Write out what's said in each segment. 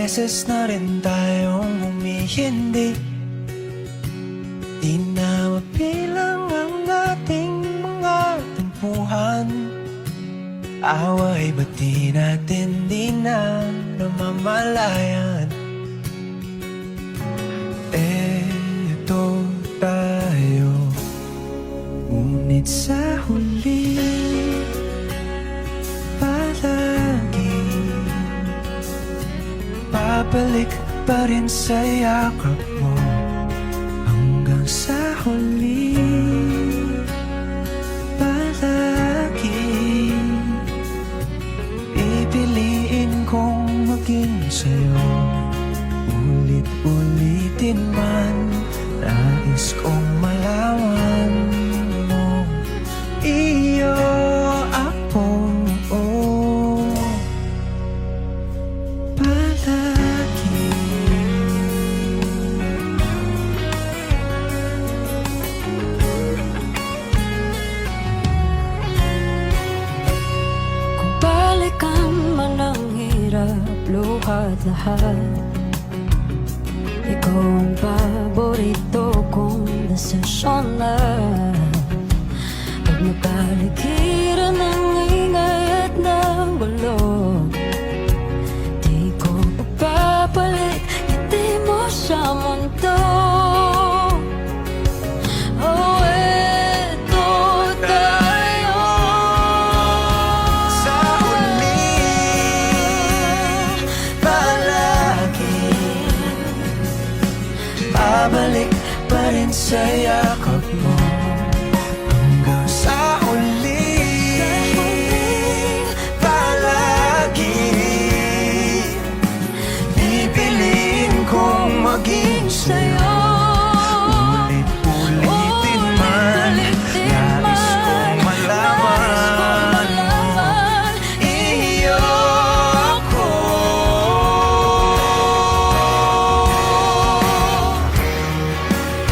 beses na rin tayong humihindi. Di na mapilang ang ating mga tampuhan. Away ba't di natin di na namamalayan? Eto tayo, ngunit sa huli palagi babalik pa rin sa yakap mo. Hanggang sa huli palagi pipiliin kong maging sa'yo. Ulit-ulitin man, nais kong malaman mo, iyo ako, palagi. Kung balikan man ang hirap, luhat lahat, ikaw ang paborito kong desisyon na. Pag napaligiran ng ingay at ng bulog, di ko papapalit, ngiti mo sa mundo. Oh, eto tayo. Sa huli palagi babalik pa rin sa yakap mo. Hanggang sa huli palagi pipiliin kong maging sa'yo. Ulit-ulitin man, nais kong malaman mo, iyo ako.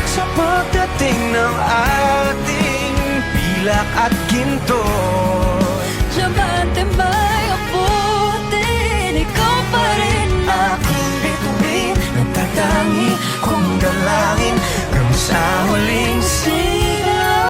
Sa pagdating ng ating pilak at ginto, Diamante-may abutin, ikaw pa rin aking bituin, nagtatangi kong dalangin hanggang sa huli.